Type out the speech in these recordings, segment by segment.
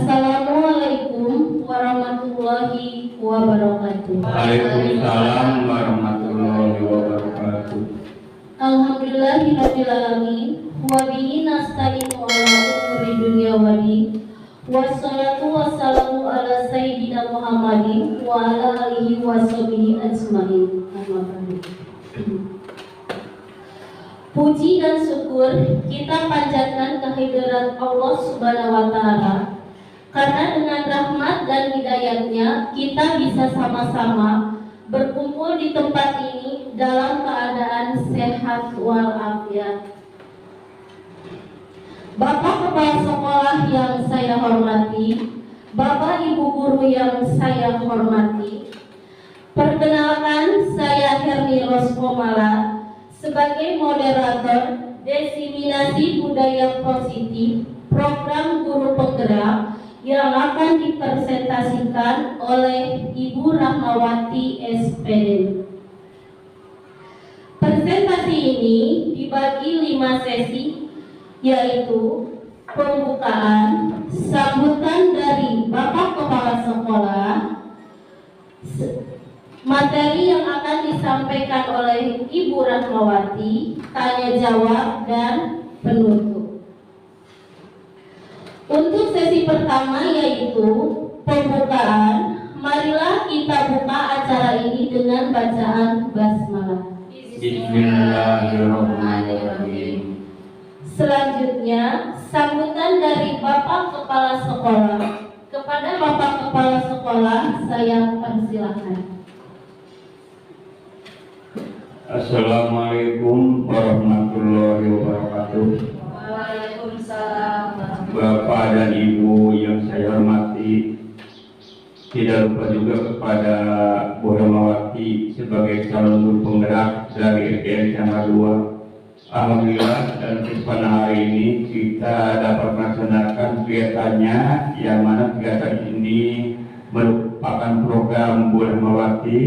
Assalamualaikum warahmatullahi wabarakatuh. Waalaikumsalam warahmatullahi wabarakatuh. Alhamdulillahirabbil alamin wa bihi nasta'inu ala umuri dunya waddin. Wassalatu wassalamu ala sayyidina Muhammadin wa ala alihi washabihi ajmain. Puji dan syukur kita panjatkan kehadirat Allah Subhanahu wa taala, karena dengan rahmat dan hidayatnya kita bisa sama-sama berkumpul di tempat ini dalam keadaan sehat walafiat. Bapak Kepala Sekolah yang saya hormati, Bapak Ibu Guru yang saya hormati, perkenalkan saya Herni Roskomala sebagai moderator Diseminasi Budaya Positif Program Guru Penggerak yang akan dipresentasikan oleh Ibu Rahmawati SPD. Presentasi ini dibagi 5 sesi, yaitu pembukaan, sambutan dari Bapak Kepala Sekolah, materi yang akan disampaikan oleh Ibu Rahmawati, tanya jawab, dan penutup. Untuk sesi pertama yaitu pembukaan, marilah kita buka acara ini dengan bacaan basmalah. Bismillahirrahmanirrahim. Selanjutnya, sambutan dari Bapak Kepala Sekolah. Kepada Bapak Kepala Sekolah, saya persilahkan. Assalamualaikum warahmatullahi wabarakatuh. Waalaikumsalam. Bapak dan Ibu yang saya hormati, tidak lupa juga kepada Bu Rahmawati sebagai calon guru penggerak dari SDN Cangga 2. Alhamdulillah, dalam kesempatan hari ini kita dapat melaksanakan kegiatannya, yang mana kegiatan ini merupakan program Bu Rahmawati.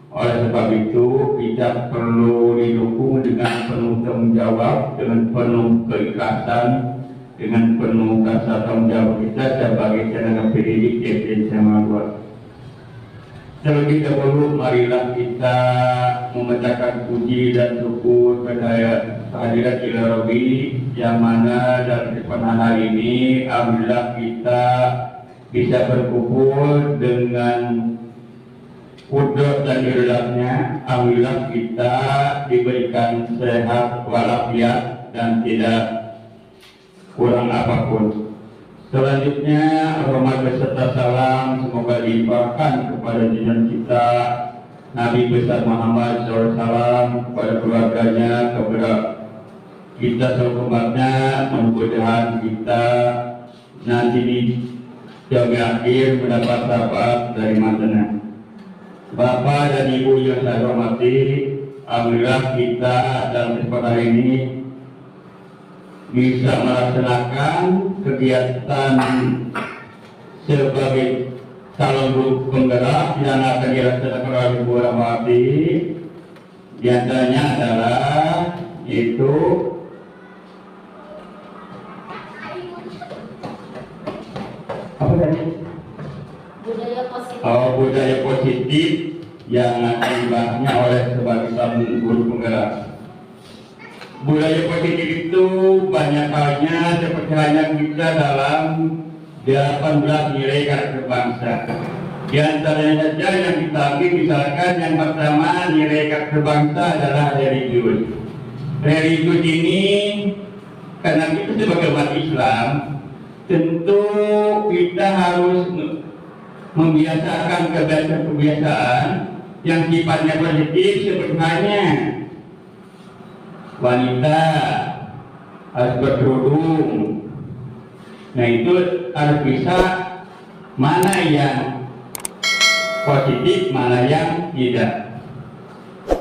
Oleh sebab itu kita perlu didukung dengan penuh tanggung jawab, dengan penuh keikhlasan, dengan penuh rasa tanggung jawab kita sebagai tenaga pendidik SDN Cangga 2. Terlebih dahulu marilah kita membacakan puji dan syukur kehadirat Ilahi, yang mana dalam kesempatan hari ini alhamdulillah kita bisa berkumpul dengan kudrat dan iradahnya. Alhamdulillah kita diberikan sehat walafiat dan tidak kurang apapun. Selanjutnya, hormat beserta salam semoga dilimpahkan kepada junjungan kita Nabi besar Muhammad SAW, kepada keluarganya, kepada kita seumatnya. Mudah-mudahan kita nanti di jam akhir mendapat syafaat dari matanya. Bapak dan Ibu yang saya hormati, alhamdulillah kita dalam kesempatan hari ini bisa melaksanakan kegiatan sebagai calon guru penggerak yang akan dilaksanakan oleh Ibu Rahmawati. Di antaranya adalah itu apa tadi? Budaya positif yang akan dibahasnya oleh sebagai calon guru penggerak. Budaya positif itu banyak halnya, seperti halnya kita dalam 18 nilai karakter bangsa. Di antaranya saja yang kita ambil, misalkan yang pertama nilai karakter bangsa adalah religius. Religius ini karena kita sebagai umat Islam, tentu kita harus membiasakan kebiasaan-kebiasaan yang sifatnya positif, seperti halnya wanita harus berkerudung. Nah, itu harus bisa mana yang positif, mana yang tidak.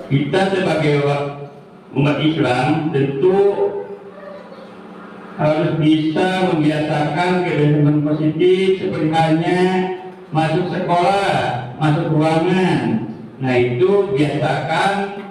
Kita sebagai umat Islam tentu harus bisa membiasakan kebiasaan positif, seperti halnya masuk sekolah, masuk ruangan. Nah, itu biasakan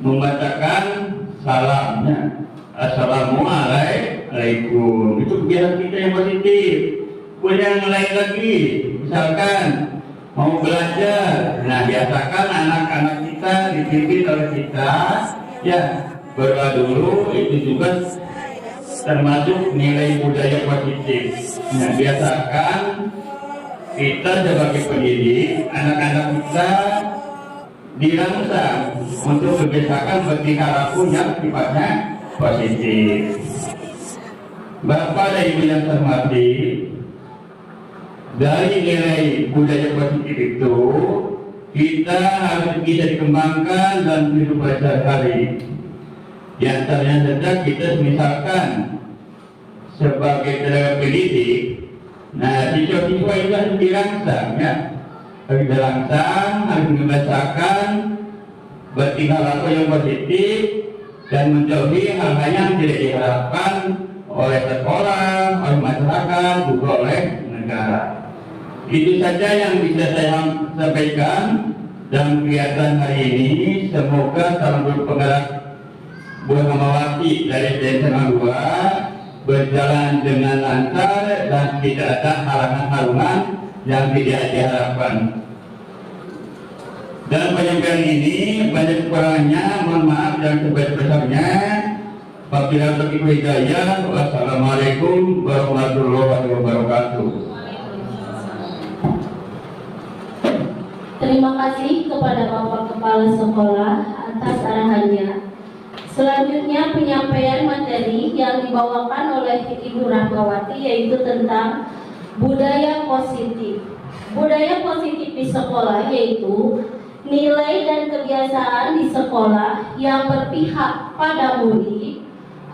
membacakan salamnya, assalamualaikum. Itu kegiatan kita yang positif. Kemudian yang lain lagi, misalkan mau belajar, nah biasakan anak-anak kita dipimpin oleh kita, ya berdoa dulu, itu juga termasuk nilai budaya positif. Nah biasakan kita sebagai pendidik, anak-anak kita dirangsang untuk membiasakan bertingkah laku yang sifatnya positif. Bapak dan Ibu yang terhormati, dari nilai budaya positif itu kita harus bisa dikembangkan dalam kehidupan sehari-hari. Di antaranya saja kita misalkan sebagai tenaga pendidik, nah siswa-siswa itu harus dirangsang, ya, harus dirangsang, harus membiasakan bertingkah laku yang positif dan menjauhi hal-hal yang tidak diharapkan oleh sekolah, oleh masyarakat, juga oleh negara. Itu saja yang bisa saya sampaikan dalam kegiatan hari ini. Semoga calon guru penggerak Bu Hamawati dari SMA 2 berjalan dengan lancar dan tidak ada halangan-halangan yang tidak diharapkan. Dalam penyampaian ini banyak kekurangannya, mohon maaf dan sebesar-besarnya. Wabillahi taufiq wal hidayah. Wassalamualaikum warahmatullahi wabarakatuh. Terima kasih kepada Bapak Kepala Sekolah atas arahannya. Selanjutnya penyampaian materi yang dibawakan oleh Ibu Rahmawati yaitu tentang budaya positif. Budaya positif di sekolah yaitu nilai dan kebiasaan di sekolah yang berpihak pada murid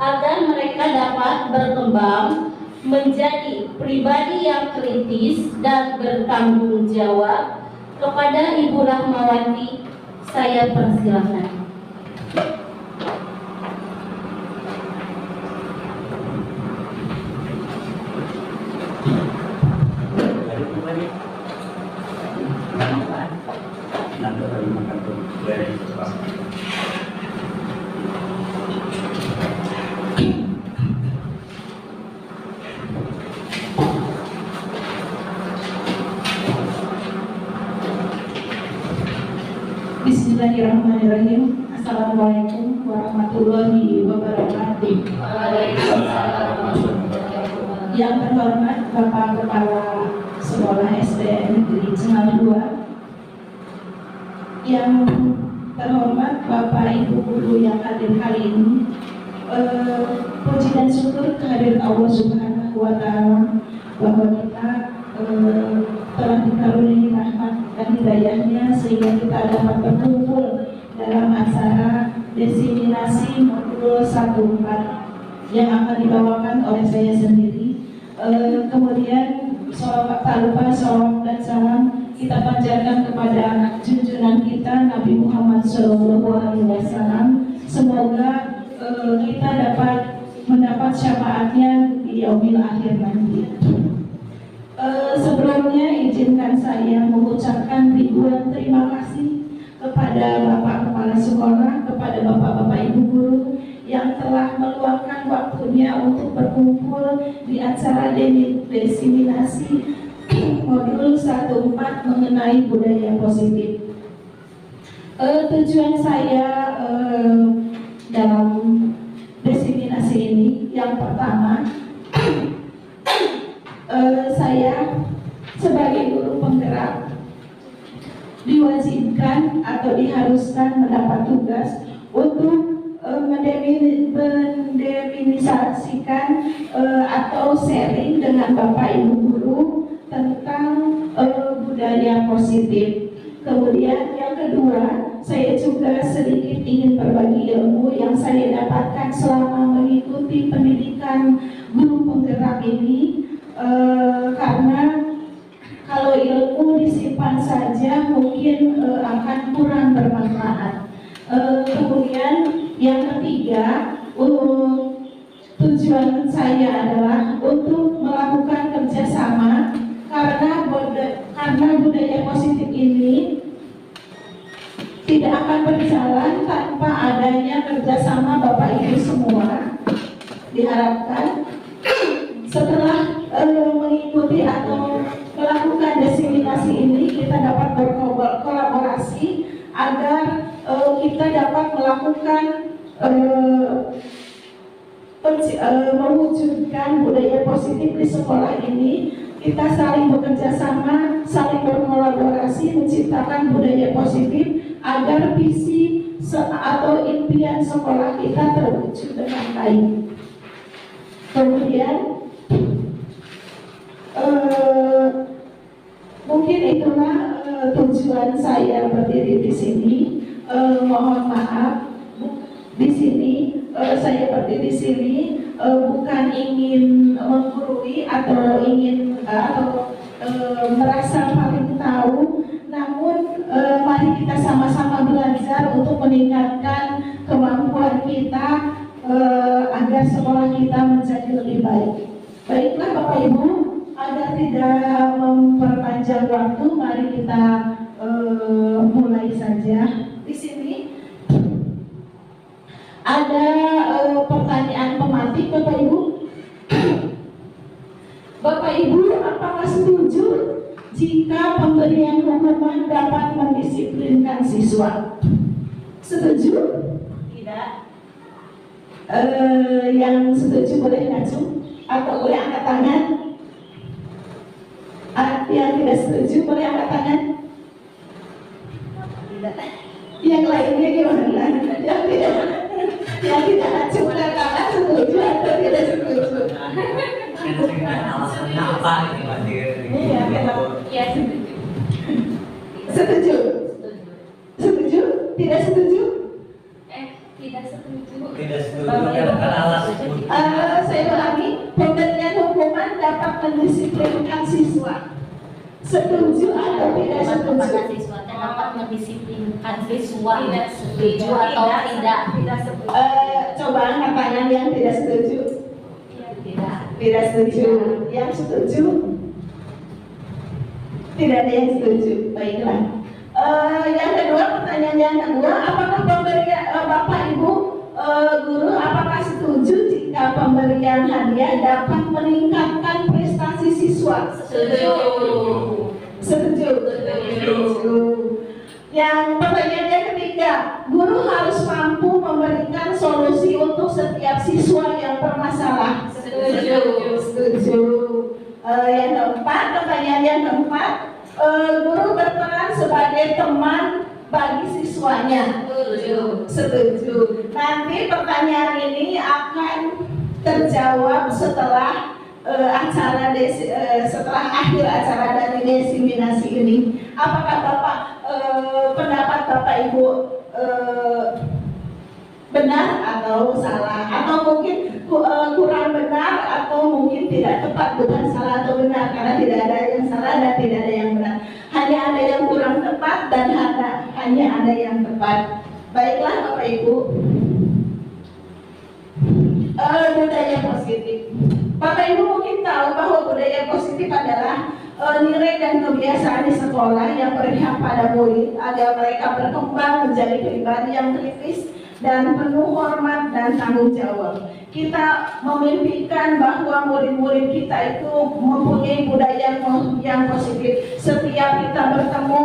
agar mereka dapat berkembang menjadi pribadi yang kritis dan bertanggung jawab. Kepada Ibu Rahmawati, saya persilakan. Bismillahirrahmanirrahim. Assalamualaikum warahmatullahi wabarakatuh. Yang terhormat Bapak Kepala Sekolah SD Negeri Cengal 2, yang terhormat Bapak Ibu Guru yang hadir hari ini, puji dan syukur kehadiran Allah Subhanahu wa Ta'ala bahwa kita telah dikaruniai rahmat dan hidayahnya sehingga kita dapat berkumpul dalam acara desiminasi modul 14 yang akan dibawakan oleh saya sendiri. Kemudian tak lupa sholawat dan salam kita panjatkan kepada junjungan kita Nabi Muhammad SAW. Semoga kita dapat mendapat syafaatnya di yaumil akhir nanti. Sebelumnya izinkan saya mengucapkan ribuan terima kasih kepada Bapak Kepala Sekolah, kepada Bapak-Bapak Ibu Guru yang telah meluangkan waktunya untuk berkumpul di acara desiminasi modul 14 mengenai budaya positif. Tujuan saya dalam desiminasi ini yang pertama, saya sebagai guru penggerak diwajibkan atau diharuskan mendapat tugas untuk mendefinisikan atau sharing dengan Bapak Ibu Guru tentang budaya positif. Kemudian yang kedua, saya juga sedikit ingin berbagi ilmu yang saya dapatkan selama mengikuti pendidikan guru penggerak ini. Karena kalau ilmu disimpan saja mungkin akan kurang bermanfaat. Kemudian yang ketiga, tujuan saya adalah untuk melakukan kerjasama karena budaya positif ini tidak akan berjalan tanpa adanya kerjasama Bapak Ibu semua. Diharapkan setelah mengikuti mengikuti atau melakukan diseminasi ini, kita dapat berkolaborasi agar kita dapat melakukan mewujudkan budaya positif di sekolah ini. Kita saling bekerja sama, saling berkolaborasi, menciptakan budaya positif agar visi atau impian sekolah kita terwujud dengan baik. Kemudian mungkin itulah tujuan saya berdiri di sini. Mohon maaf, di sini saya berdiri di sini bukan ingin menggurui atau ingin merasa paling tahu, namun mari kita sama-sama belajar untuk meningkatkan kemampuan kita agar sekolah kita menjadi lebih baik. Baiklah Bapak Ibu, agar tidak memperpanjang waktu, mari kita mulai saja. Di sini ada pertanyaan pemantik Bapak Ibu. Bapak Ibu, apakah setuju jika pemberian hukuman dapat mendisiplinkan siswa? Setuju? Tidak. Yang setuju boleh ngacung atau boleh angkat tangan. Yang tidak setuju boleh angkat tangan. Tidak. Yang lainnya gimana? Yang tidak ngacung angkat tangan, setuju atau tidak setuju? Alasannya apa ini Pak? Ya, setuju. Setuju? Setuju? Tidak setuju? Tidak setuju. Tidak setuju karena alasan. Saya ulangi, pemberian hukuman dapat mendisiplinkan siswa. Setuju atau tidak setuju? Siswa dapat mendisiplinkan siswa. Tidak setuju atau tidak? Tidak setuju. Coba angkat tangan yang tidak setuju. Tidak. Tidak setuju. Yang setuju? Tidak ada yang setuju. Baiklah. Yang kedua, pertanyaan yang kedua, apakah pemberian Bapak Ibu guru apakah setuju jika pemberian hadiah dapat meningkatkan prestasi siswa? Setuju. Setuju. Setuju. Yang pertanyaan yang ketiga, guru harus mampu memberikan solusi untuk setiap siswa yang bermasalah. Setuju. Setuju. Yang keempat, pertanyaan yang keempat, guru berperan sebagai teman bagi siswanya. Setuju. Setuju. Nanti pertanyaan ini akan terjawab setelah setelah akhir acara dari diseminasi ini. Apakah Bapak pendapat Bapak Ibu benar atau salah, atau mungkin kurang benar, atau mungkin tidak tepat, bukan salah atau benar, karena tidak ada yang salah dan tidak ada yang benar, hanya ada yang kurang tepat dan hanya ada yang tepat. Baiklah Bapak Ibu, budaya positif. Bapak Ibu mungkin tahu bahwa budaya positif adalah nilai dan kebiasaan di sekolah yang berpihak pada murid agar mereka berkembang menjadi pribadi yang kritis dan penuh hormat dan tanggung jawab. Kita memimpikan bahwa murid-murid kita itu mempunyai budaya yang positif. Setiap kita bertemu,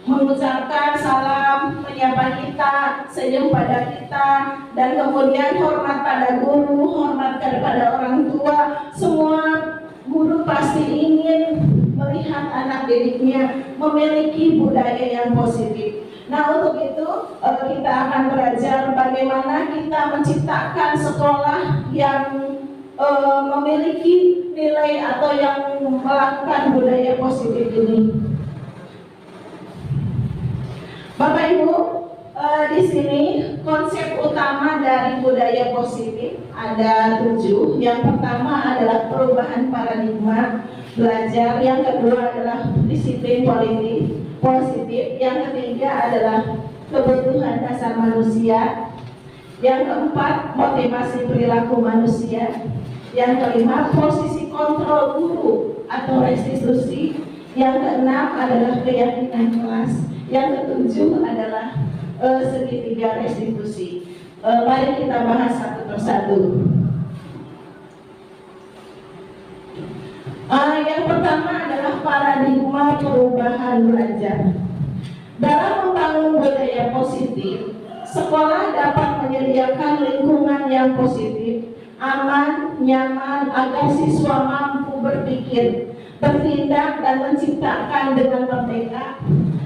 mengucapkan salam, menyapa kita, senyum pada kita, dan kemudian hormat pada guru, hormat kepada orang tua. Semua guru pasti ingin melihat anak didiknya memiliki budaya yang positif. Nah, untuk itu kita akan belajar bagaimana kita menciptakan sekolah yang memiliki nilai atau yang melakukan budaya positif ini. Bapak Ibu, di sini konsep utama dari budaya positif ada 7. Yang pertama adalah perubahan paradigma belajar. Yang kedua adalah disiplin positif. Yang ketiga adalah kebutuhan dasar manusia. Yang keempat, motivasi perilaku manusia. Yang kelima, posisi kontrol guru atau restitusi. Yang keenam adalah keyakinan kelas. Yang ketujuh adalah segitiga restitusi. Mari kita bahas satu persatu. Yang pertama adalah paradigma perubahan belajar. Dalam membangun budaya positif, sekolah dapat menyediakan lingkungan yang positif, aman, nyaman, agar siswa mampu berpikir, bertindak, dan menciptakan dengan merdeka,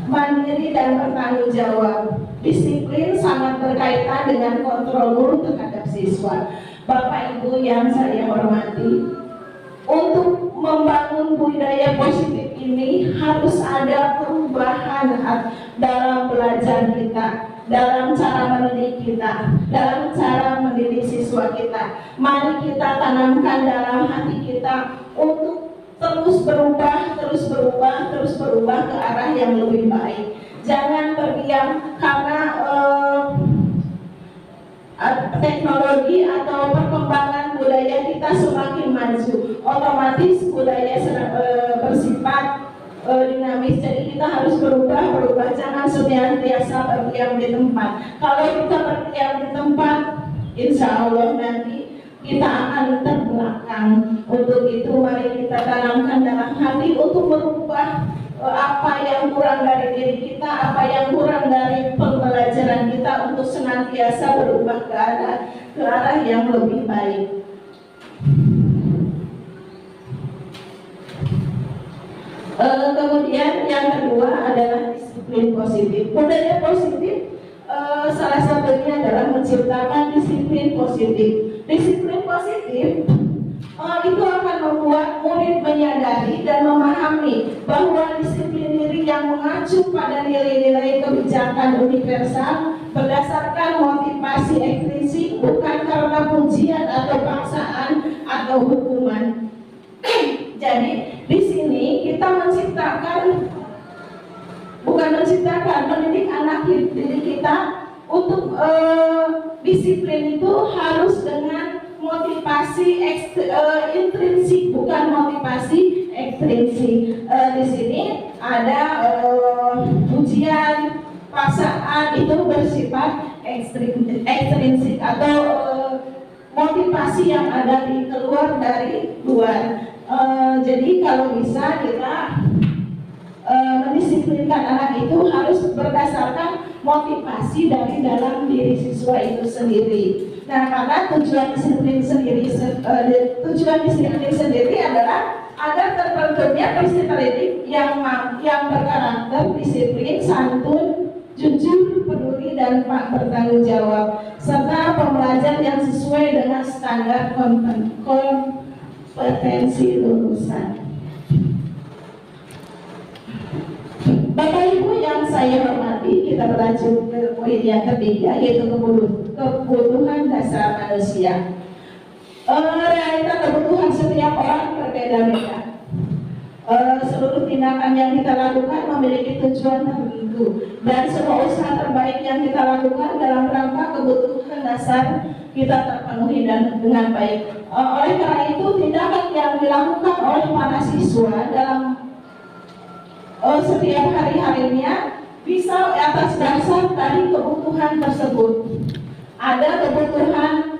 mandiri, dan bertanggung jawab. Disiplin sangat berkaitan dengan kontrol guru terhadap siswa. Bapak Ibu yang saya hormati, untuk membangun budaya positif ini harus ada perubahan dalam belajar kita, dalam cara mendidik kita, dalam cara mendidik siswa kita. Mari kita tanamkan dalam hati kita untuk terus berubah ke arah yang lebih baik. Jangan berdiam karena teknologi atau perkembangan budaya kita semakin maju, otomatis budaya bersifat dinamis. Jadi kita harus berubah, jangan senantiasa berdiam di tempat. Kalau kita berdiam di tempat, insya Allah nanti kita akan terbelakang. Untuk itu mari kita tanamkan dalam hati untuk merubah apa yang kurang dari diri kita, apa yang kurang dari pembelajaran kita, untuk senantiasa berubah ke arah yang lebih baik. Kemudian yang kedua adalah disiplin positif. Budaya positif salah satunya adalah menciptakan disiplin positif. Disiplin positif itu akan membuat murid menyadari dan memahami bahwa disiplin diri yang mengacu pada nilai-nilai kebijakan universal berdasarkan motivasi ekstrinsik, bukan karena pujian atau paksaan atau hukuman. Jadi di sini kita mendidik anak didik kita untuk disiplin itu harus dengan motivasi intrinsik, bukan motivasi ekstrinsik. Di sini ada pujian, paksaan itu bersifat ekstrinsik atau motivasi yang ada di keluar dari luar. Jadi kalau bisa kita mendisiplinkan anak itu harus berdasarkan motivasi dari dalam diri siswa itu sendiri. Nah, karena tujuan disiplin sendiri adalah agar terbentuknya peserta didik yang berkarakter disiplin, santun, jujur, peduli, dan bertanggung jawab, serta pembelajar yang sesuai dengan standar kompetensi lulusan. Bapak Ibu yang saya hormati, kita berlanjut ke poin yang ketiga, yaitu kebutuhan dasar manusia. Realita kebutuhan setiap orang berbeda-beda. Seluruh tindakan yang kita lakukan memiliki tujuan tertentu, dan semua usaha terbaik yang kita lakukan dalam rangka kebutuhan dasar kita terpenuhi dan dengan baik. Oleh karena itu, tindakan yang dilakukan oleh para siswa dalam setiap hari-harinya bisa atas dasar dari kebutuhan tersebut. Ada kebutuhan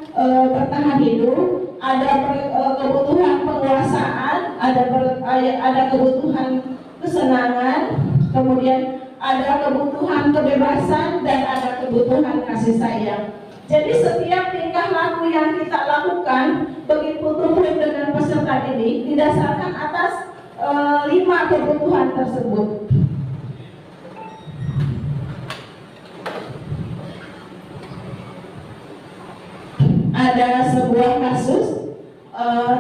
bertahan hidup, ada kebutuhan penguasaan, ada kebutuhan kesenangan, kemudian ada kebutuhan kebebasan, dan ada kebutuhan kasih sayang. Jadi setiap tingkah laku yang kita lakukan begitu pun dengan peserta didik didasarkan atas 5 kebutuhan tersebut. Ada sebuah kasus,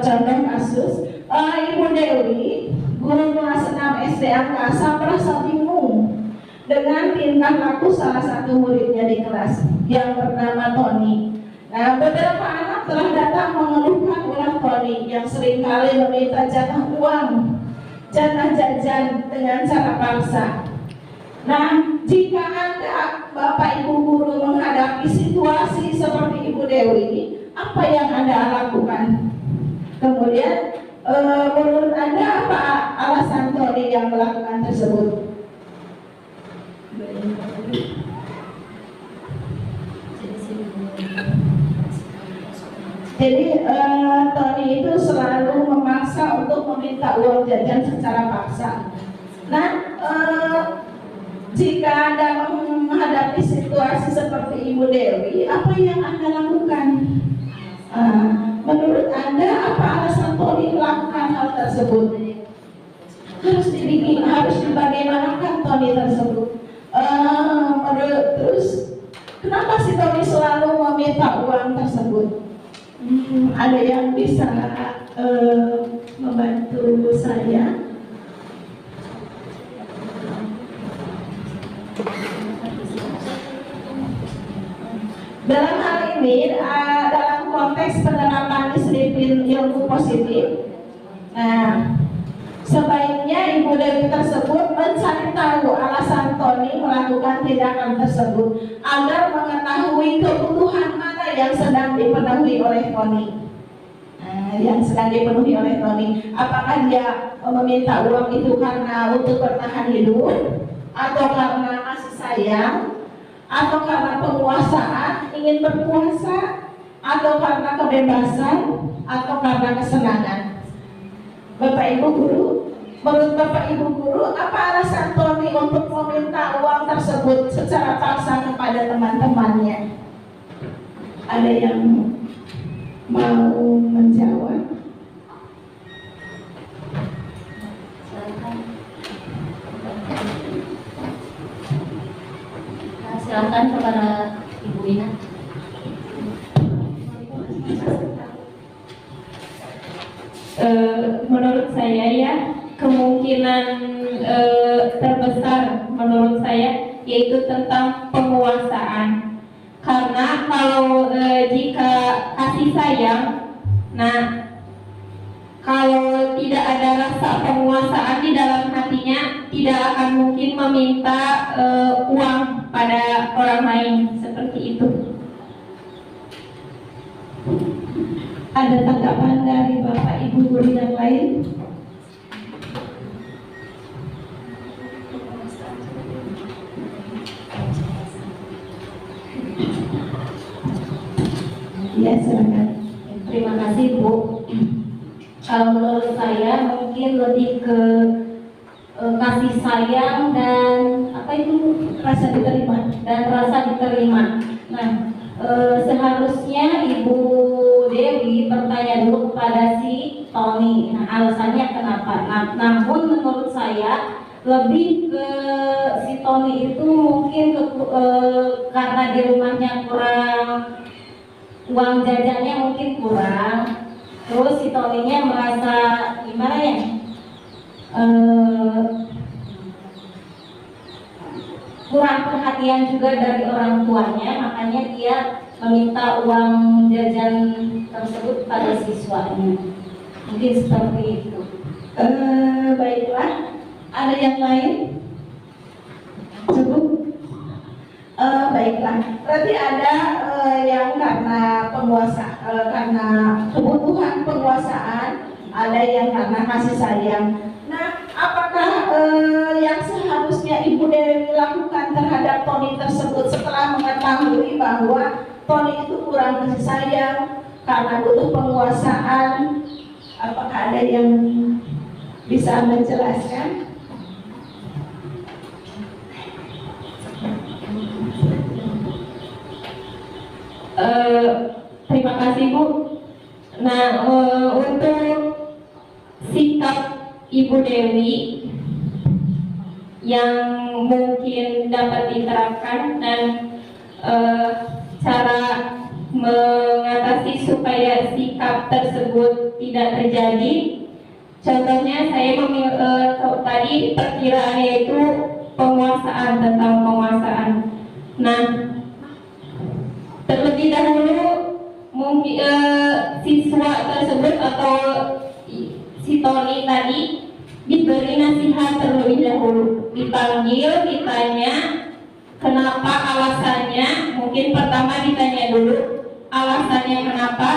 contoh kasus, Ibu Dewi, guru kelas 6 SD Angkasa, merasa bingung dengan tingkah laku salah satu muridnya di kelas yang bernama Tony. Nah, beberapa anak telah datang mengeluhkan ulah Tony yang seringkali meminta jatah uang, jatah jajan dengan cara paksa. Nah, jika Anda, Bapak Ibu guru, menghadapi situasi seperti Ibu Dewi, apa yang Anda lakukan? Kemudian, menurut Anda apa alasan Tony yang melakukan tersebut? Jadi Tony itu selalu memaksa terpaksa untuk meminta uang jajan secara paksa. Nah, jika Anda menghadapi situasi seperti Ibu Dewi, apa yang Anda lakukan? Menurut Anda, apa alasan Tony melakukan hal tersebut? Harus dibagaimanakan Tony tersebut? Terus, kenapa si Tony selalu meminta uang tersebut? Ada yang bisa membantu saya? Dalam hal ini, dalam konteks penerapan disiplin ilmu positif, nah, sebaiknya Ibu Dewi tersebut mencari tahu alasan Tony melakukan tindakan tersebut agar mengetahui kebutuhan mana yang sedang dipenuhi oleh Tony. Apakah dia meminta uang itu karena untuk bertahan hidup, atau karena kasih sayang, atau karena penguasaan, ingin berkuasa, atau karena kebebasan, atau karena kesenangan. Bapak Ibu Guru, menurut Bapak Ibu Guru, apa alasan Tony untuk meminta uang tersebut secara paksa kepada teman-temannya? Ada yang mau menjawab? Silakan kepada Ibu Ina. Menurut saya ya, kemungkinan terbesar menurut saya yaitu tentang penguasaan. Karena kalau jika kasih sayang, nah kalau tidak ada rasa penguasaan di dalam hatinya, tidak akan mungkin meminta uang pada orang lain seperti itu. Ada tanggapan dari Bapak Ibu Guru yang lain? Ya, silakan. Terima kasih Bu. Kalau menurut saya mungkin lebih ke kasih sayang dan apa itu Rasa diterima. Nah, seharusnya Ibu Dewi bertanya dulu kepada si Tony. Nah, alasannya kenapa? Namun menurut saya lebih ke si Tony itu mungkin karena di rumahnya kurang, uang jajannya mungkin kurang. Terus si Tony-nya merasa gimana ya? Kurang perhatian juga dari orang tuanya, makanya dia meminta uang jajan tersebut pada siswanya. Mungkin seperti itu. Baiklah, ada yang lain? Cukup? Baiklah, berarti ada yang karena karena kebutuhan penguasaan, ada yang karena kasih sayang. Nah, apakah yang seharusnya Ibu Dewi lakukan terhadap Tony tersebut setelah mengetahui bahwa Tony itu kurang kasih sayang karena butuh penguasaan? Apakah ada yang bisa menjelaskan? Terima kasih Bu. Nah, untuk sikap Ibu Dewi yang mungkin dapat diterapkan dan cara mengatasi supaya sikap tersebut tidak terjadi. Contohnya saya tadi perkiraannya itu tentang penguasaan. Nah, terlebih dahulu mungkin siswa tersebut atau si Tony tadi diberi nasihat terlebih dahulu, dipanggil, ditanya kenapa, alasannya. Mungkin pertama ditanya dulu alasannya kenapa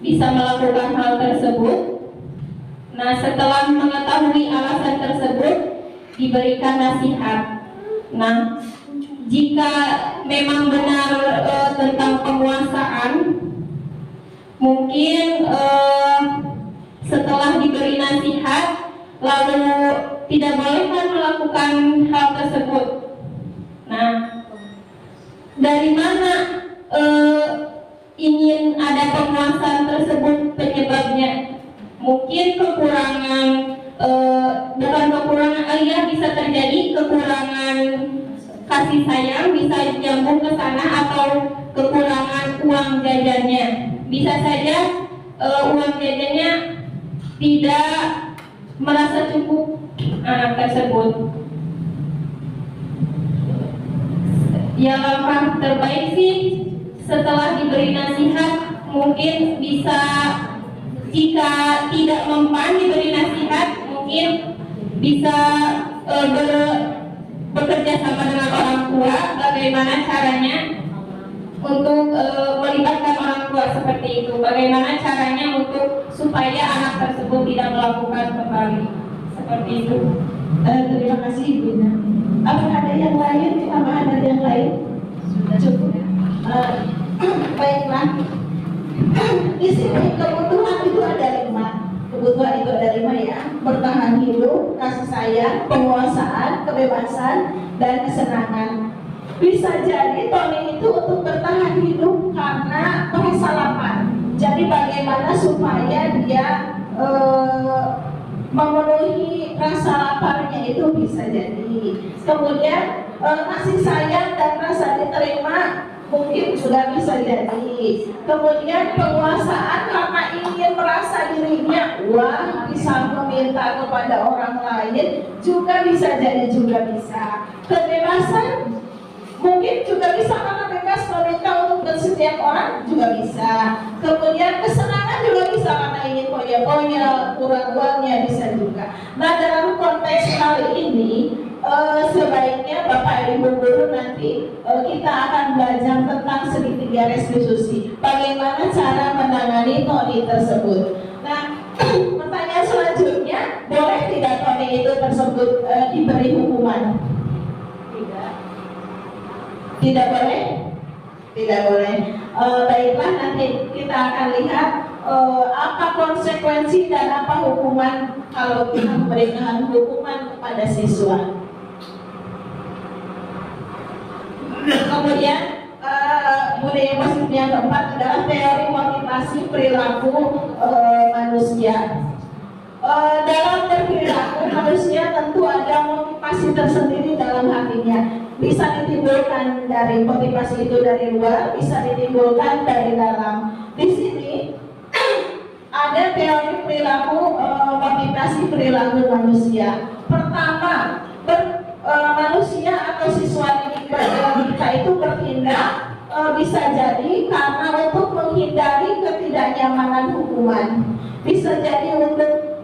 bisa melakukan hal tersebut. Nah, setelah mengetahui alasan tersebut diberikan nasihat. Nah, jika memang benar tentang penguasaan, mungkin setelah diberi nasihat lalu tidak bolehkan melakukan hal tersebut. Nah, dari mana ingin ada penguasaan tersebut penyebabnya? Mungkin kekurangan, bukan kekurangan ayah, bisa terjadi kekurangan kasih sayang, bisa nyambung ke sana, atau kekurangan uang jajannya. Bisa saja uang jajannya tidak merasa cukup anak tersebut. Ya, langkah terbaik sih setelah diberi nasihat mungkin bisa, jika tidak mempan diberi nasihat, mungkin bisa bekerja sama dengan orang tua. Bagaimana caranya untuk melibatkan orang tua seperti itu? Bagaimana caranya untuk supaya anak tersebut tidak melakukan kembali seperti itu? Terima kasih Ibu. Apa ada yang lain? Tambahan dari yang lain? Sudah cukup. Baiklah. Di sini kebutuhan itu ada 5. Kebutuhan itu ada 5 ya. Bertahan hidup, kasih sayang, penguasaan, kebebasan, dan kesenangan. Bisa jadi Tony itu untuk bertahan hidup karena merasa lapar. Jadi bagaimana supaya dia memenuhi rasa laparnya itu bisa jadi. Kemudian kasih sayang dan rasa diterima mungkin sudah bisa jadi. Kemudian penguasaan karena ingin merasa dirinya bisa meminta kepada orang lain juga bisa jadi, juga bisa. Kebebasan mungkin juga bisa karena bebas meminta untuk setiap orang juga bisa. Kemudian kesenangan juga bisa karena ingin poya-poya, kurang uangnya bisa juga. Nah, dalam konteks kali ini sebaiknya Bapak Ibu guru nanti kita akan belajar tentang segitiga restitusi. Bagaimana cara menangani Tony tersebut. Nah, pertanyaan selanjutnya, boleh tidak Tony itu tersebut diberi hukuman? Tidak boleh? Tidak boleh. Baiklah, nanti kita akan lihat apa konsekuensi dan apa hukuman kalau kita memberikan hukuman kepada siswa. Kemudian budaya positif yang keempat adalah teori motivasi perilaku manusia. Dalam berperilaku manusia tentu ada motivasi tersendiri dalam hatinya. Bisa ditimbulkan dari motivasi itu dari luar, bisa ditimbulkan dari dalam. Di sini ada teori perilaku motivasi perilaku manusia. Pertama, manusia atau siswa didik kita itu bertindak bisa jadi karena untuk menghindari ketidaknyamanan hukuman, bisa jadi untuk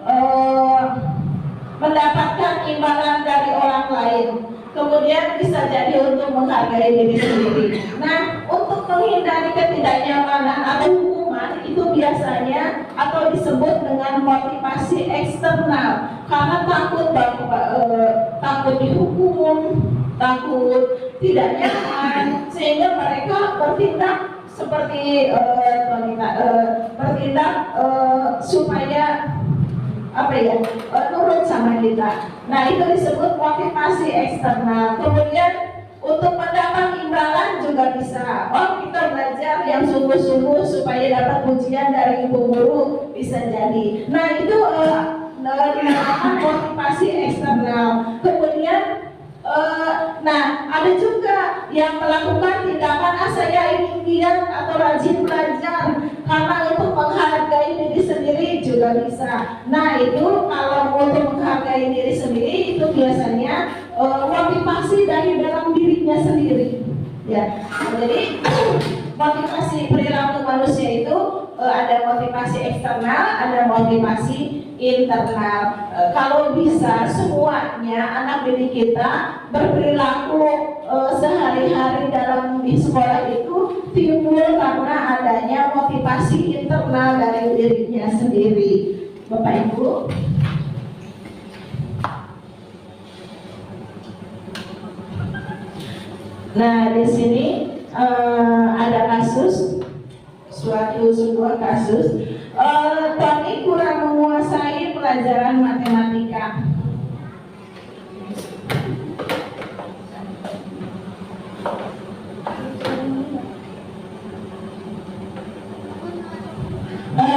mendapatkan imbalan dari orang lain, kemudian bisa jadi untuk menghargai diri sendiri. Nah, untuk menghindari ketidaknyamanan atau hukuman itu biasanya atau disebut dengan motivasi eksternal, karena takut dihukum, takut tidak nyaman, sehingga mereka bertindak seperti bertindak supaya nurut sama kita. Nah, itu disebut motivasi eksternal. Kemudian untuk mendapat imbalan juga bisa. Kita belajar yang sungguh-sungguh supaya dapat pujian dari ibu guru, bisa jadi. Nah, itu dinamakan motivasi eksternal. Kemudian ada juga yang melakukan tindakan saya ingin giat atau rajin belajar karena untuk menghargai diri sendiri juga bisa. Nah, itu kalau untuk menghargai diri sendiri itu biasanya motivasi dari dalam dirinya sendiri. Ya, jadi motivasi perilaku manusia itu ada motivasi eksternal, ada motivasi internal. Kalau bisa semuanya anak didik kita berperilaku sehari-hari di sekolah itu timbul karena adanya motivasi internal dari dirinya sendiri. Bapak Ibu, nah di sini ada sebuah kasus. Tony kurang menguasai pelajaran matematika.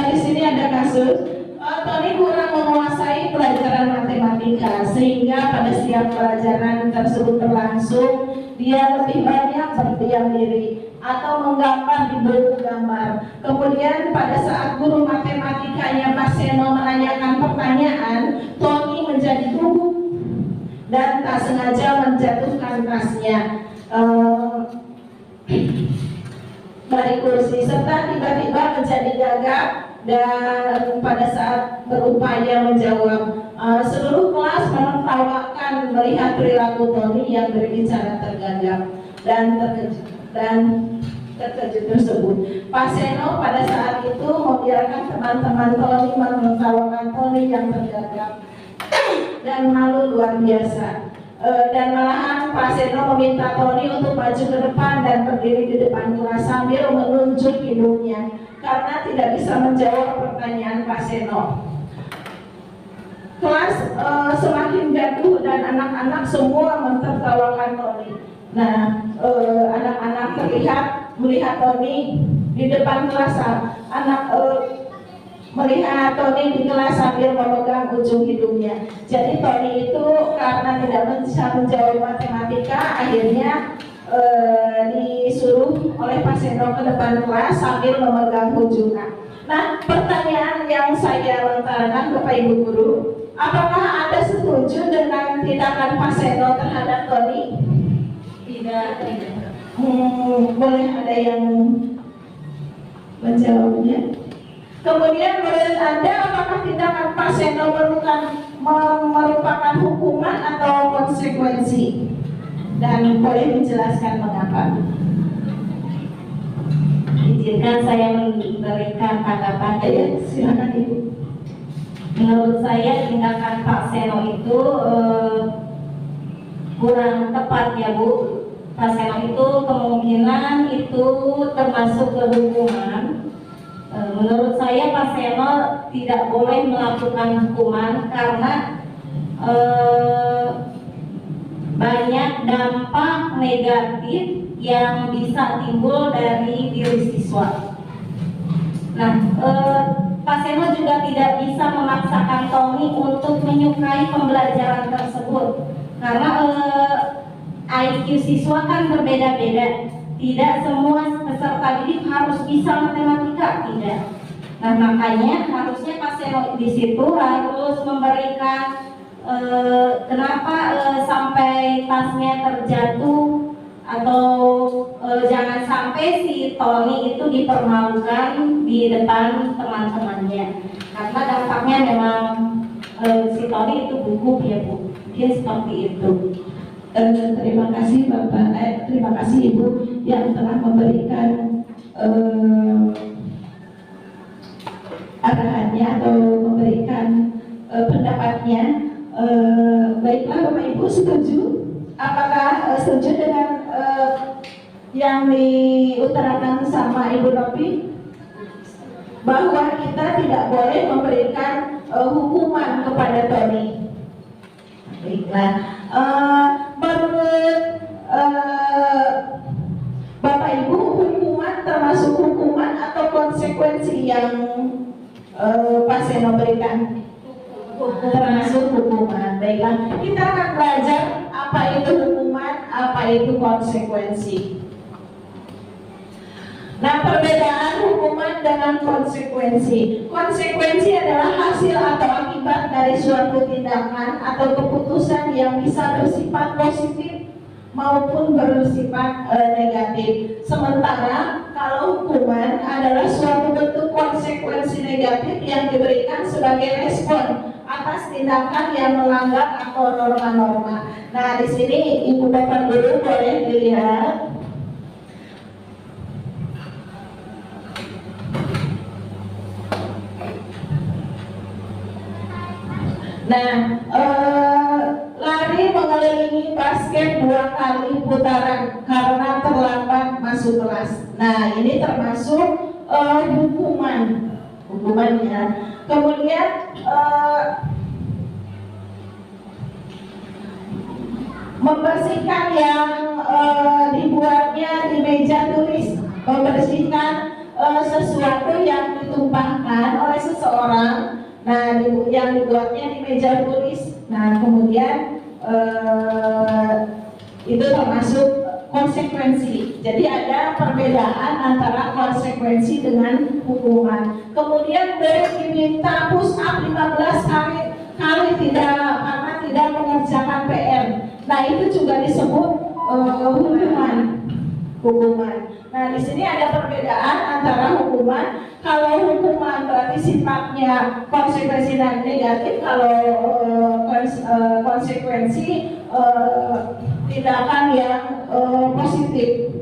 Di sini ada kasus Tony kurang menguasai pelajaran matematika sehingga pada setiap pelajaran tersebut berlangsung dia lebih banyak berdiam diri atau menggambar di buku gambar. Kemudian pada saat guru matematikanya Pak Seno menanyakan pertanyaan, Tony menjadi gugup dan tak sengaja menjatuhkan tasnya dari kursi serta tiba-tiba menjadi gagap. Dan pada saat berupaya menjawab, seluruh kelas menertawakan melihat perilaku Tony yang berbicara tergagap dan terkejut tersebut. Pak Seno pada saat itu membiarkan teman-teman Tony menertawakan Tony yang tergagap dan malu luar biasa. Dan malahan Pak Seno meminta Tony untuk maju ke depan dan berdiri di depan kelas sambil menunjuk hidungnya karena tidak bisa menjawab pertanyaan Pak Seno. Kelas semakin gaduh dan anak-anak semua mentertawakan Tony. Nah, anak-anak terlihat melihat Tony di depan kelas. Melihat Tony di kelas sambil memegang ujung hidungnya. Jadi Tony itu karena tidak bisa menjawab matematika, akhirnya disuruh oleh Pak Seno ke depan kelas sambil memegang ujungnya. Nah, pertanyaan yang saya lontarkan Bapak Ibu Guru, apakah Anda setuju dengan tindakan Pak Seno terhadap Tony? Tidak. Boleh ada yang menjawabnya? Kemudian menurut Anda apakah tindakan Pak Seno merupakan hukuman atau konsekuensi? Dan boleh menjelaskan mengapa? Izinkan saya memberikan tanggapan. Ya, silakan Ibu. Menurut saya tindakan Pak Seno itu kurang tepat ya Bu. Pak Seno itu kemungkinan itu termasuk ke hukuman. Menurut saya Pak Seno tidak boleh melakukan hukuman karena banyak dampak negatif yang bisa timbul dari diri siswa. Nah, Pak Seno juga tidak bisa memaksakan Tony untuk menyukai pembelajaran tersebut karena IQ siswa kan berbeda-beda. Tidak semua peserta didik harus bisa matematika, tidak. Nah, makanya harusnya Pak Seno di situ harus memberikan kenapa sampai tasnya terjatuh atau jangan sampai si Tony itu dipermalukan di depan teman-temannya karena dampaknya memang si Tony itu gugup ya Bu, mungkin seperti itu. Terima kasih Bapak, terima kasih Ibu yang telah memberikan arahannya atau memberikan pendapatnya. Baiklah Bapak Ibu, setuju? Apakah setuju dengan yang diutarakan sama Ibu Novi? Bahwa kita tidak boleh memberikan hukuman kepada Tony. Baiklah, menurut Bapak Ibu, hukuman termasuk hukuman atau konsekuensi yang Pak Seno berikan? Termasuk hukuman. Baiklah, kita akan belajar apa itu hukuman, apa itu konsekuensi. Nah, perbedaan hukuman dengan konsekuensi. Konsekuensi adalah hasil atau akibat dari suatu tindakan atau keputusan yang bisa bersifat positif maupun bersifat negatif. Sementara kalau hukuman adalah suatu bentuk konsekuensi negatif yang diberikan sebagai respon atas tindakan yang melanggar atau norma-norma. Nah, di sini Ibu Bapak Guru boleh dilihat. Nah, lari mengelilingi basket 2 kali putaran karena terlambat masuk kelas. Nah, ini termasuk hukuman. Hukumannya Kemudian membersihkan yang dibuatnya di meja tulis, membersihkan sesuatu yang ditumpahkan oleh seseorang. Nah, yang dibuatnya di meja tulis. Nah, kemudian itu termasuk konsekuensi. Jadi ada perbedaan antara konsekuensi dengan hukuman. Kemudian diminta push up 15 kali karena tidak mengerjakan PR. Nah, itu juga disebut hukuman. Nah, di sini ada perbedaan antara hukuman. Kalau hukuman berarti sifatnya konsekuensi dan negatif. Kalau konsekuensi tindakan yang positif.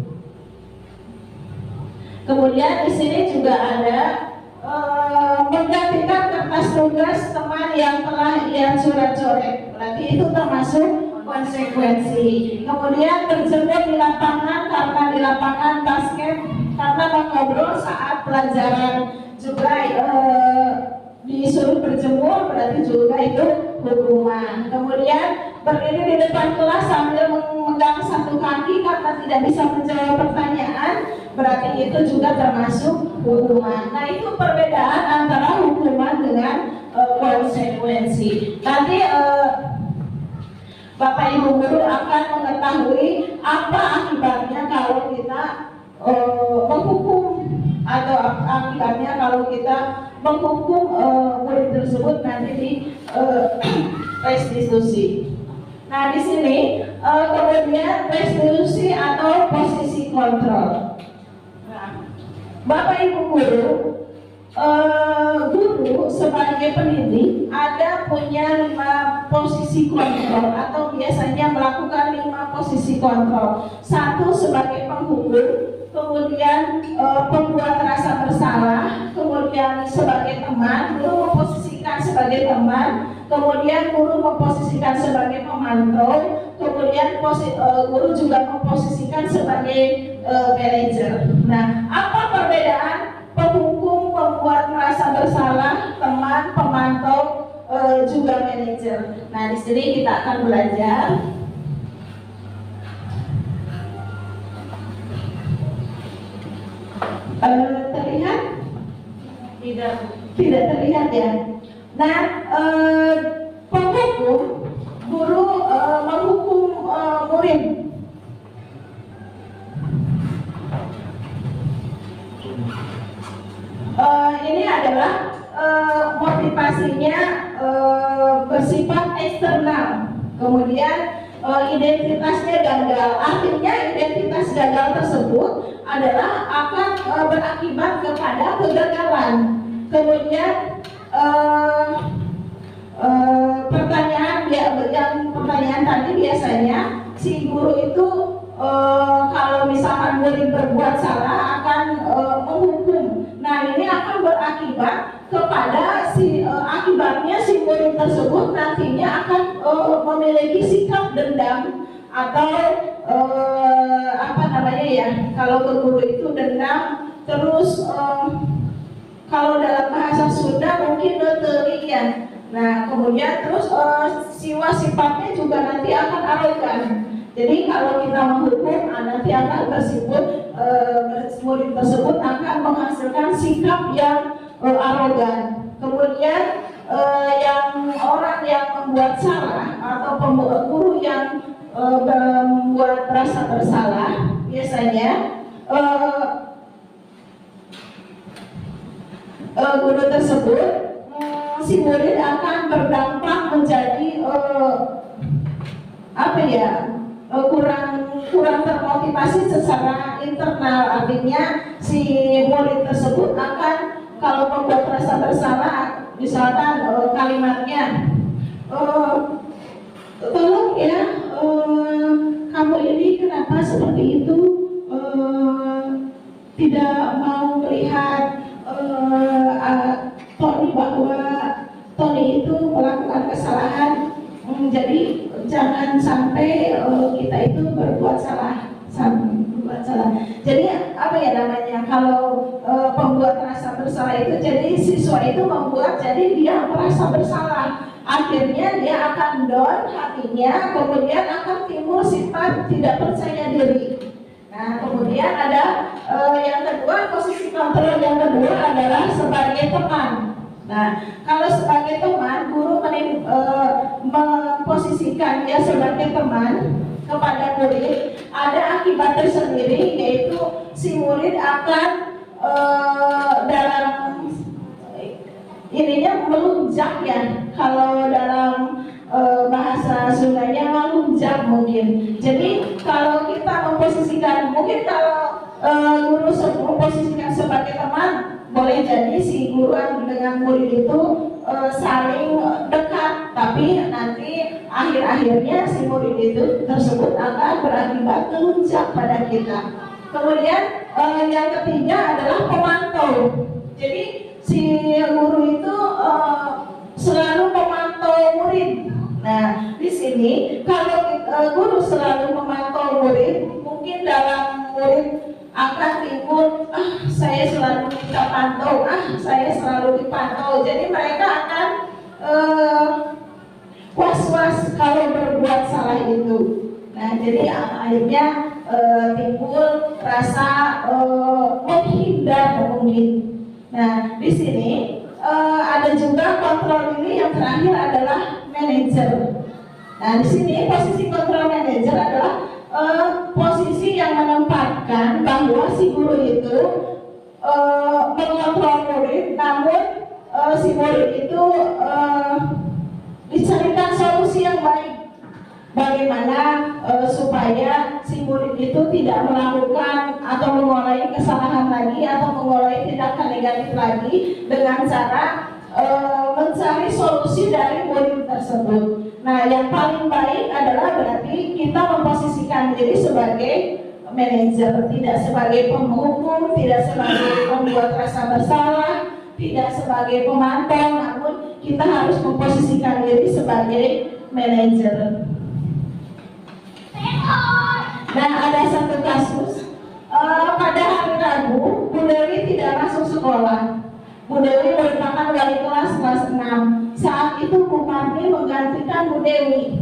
Kemudian di sini juga ada menggantikan kertas tugas teman yang telah ia coret-coret. Berarti itu termasuk konsekuensi. Kemudian berjemur di lapangan karena di lapangan basket karena mengobrol saat pelajaran juga disuruh berjemur, berarti juga itu hukuman. Kemudian berdiri di depan kelas sambil memegang satu kaki karena tidak bisa menjawab pertanyaan, berarti itu juga termasuk hukuman. Nah, itu perbedaan antara hukuman dengan konsekuensi. Nanti Bapak Ibu guru akan mengetahui apa akibatnya kalau kita menghukum, atau akibatnya kalau kita menghukum murid tersebut nanti di restitusi. Nah, di sini kemudian restitusi atau posisi kontrol. Nah, Bapak Ibu guru, guru sebagai pendidik ada punya 5 posisi kontrol atau biasanya melakukan 5 posisi kontrol. 1 sebagai penghukum, kemudian pembuat rasa bersalah, kemudian sebagai teman, guru memposisikan sebagai teman, kemudian guru memposisikan sebagai pemantau, kemudian guru juga memposisikan sebagai manajer. Nah, apa perbedaan penghukum, pembuat merasa bersalah, teman, pemantau, juga manajer? Nah, di sini kita akan belajar. Terlihat? Tidak terlihat ya. Nah, penghukum, guru menghukum murid. Ini adalah motivasinya bersifat eksternal. Kemudian identitasnya gagal. Artinya identitas gagal tersebut adalah akan berakibat kepada kegagalan. Kemudian pertanyaan tadi biasanya si guru itu kalau misalkan murid berbuat salah akan menghukum. Nah, ini akan berakibat kepada akibatnya si murid tersebut nantinya akan memiliki sikap dendam atau kalau ke guru itu dendam, terus kalau dalam bahasa Sunda mungkin neuteri ya. Nah, kemudian terus sifatnya juga nanti akan arogan. Jadi kalau kita menghukum, nanti akan tersebut murid tersebut akan menghasilkan sikap yang arogan. Kemudian yang orang yang membuat salah atau guru yang membuat rasa bersalah biasanya guru tersebut si murid akan berdampak menjadi kurang termotivasi secara internal. Artinya si murid tersebut akan kalau membuat rasa bersalah, misalkan kalimatnya tolong ya, kamu ini kenapa seperti itu, tidak mau melihat Tony bahwa Tony itu melakukan kesalahan, jadi jangan sampai kita itu berbuat salah. Jadi kalau pembuat rasa bersalah itu, jadi siswa itu membuat jadi dia merasa bersalah, akhirnya dia akan down hatinya, kemudian akan timbul sifat tidak percaya diri. Nah, kemudian ada yang kedua, posisi kontrol yang kedua adalah sebagai teman. Nah, kalau sebagai teman, guru memposisikan dia sebagai teman kepada murid, ada akibat tersendiri, yaitu si murid akan dalam ininya melunjak ya, kalau dalam bahasa Sundanya melunjak mungkin. Jadi kalau kita memposisikan, mungkin kalau guru memposisikan sebagai teman, boleh jadi si guru dengan murid itu saling dekat, tapi nanti akhir-akhirnya si murid itu tersebut akan berakibat melunjak pada kita. Kemudian yang ketiga adalah pemantau. Jadi si guru itu selalu memantau murid. Nah, di sini kalau guru selalu memantau murid, mungkin dalam murid akan timbul, saya selalu kita pantau, saya selalu dipantau. Jadi mereka akan was-was kalau berbuat salah itu. Nah, jadi akhirnya timbul rasa menghindar mungkin. Nah, di sini ada juga kontrol ini yang terakhir adalah manajer. Nah, di sini posisi kontrol manajer adalah posisi yang menempatkan bahwa si guru itu mengontrol murid, namun si murid itu dicarikan solusi yang baik. Bagaimana supaya si murid itu tidak melakukan atau mengulangi kesalahan lagi atau mengulangi tindakan negatif lagi, dengan cara mencari solusi dari murid tersebut. Nah, yang paling baik adalah berarti kita memposisikan diri sebagai manajer, tidak sebagai penghukum, tidak sebagai pembuat rasa bersalah, tidak sebagai pemantau, namun kita harus memposisikan diri sebagai manajer. Nah, ada satu kasus pada hari Rabu, Bu Dewi tidak masuk sekolah. Bu Dewi merupakan wali kelas 6. Saat itu Bu Marni menggantikan Bu Dewi.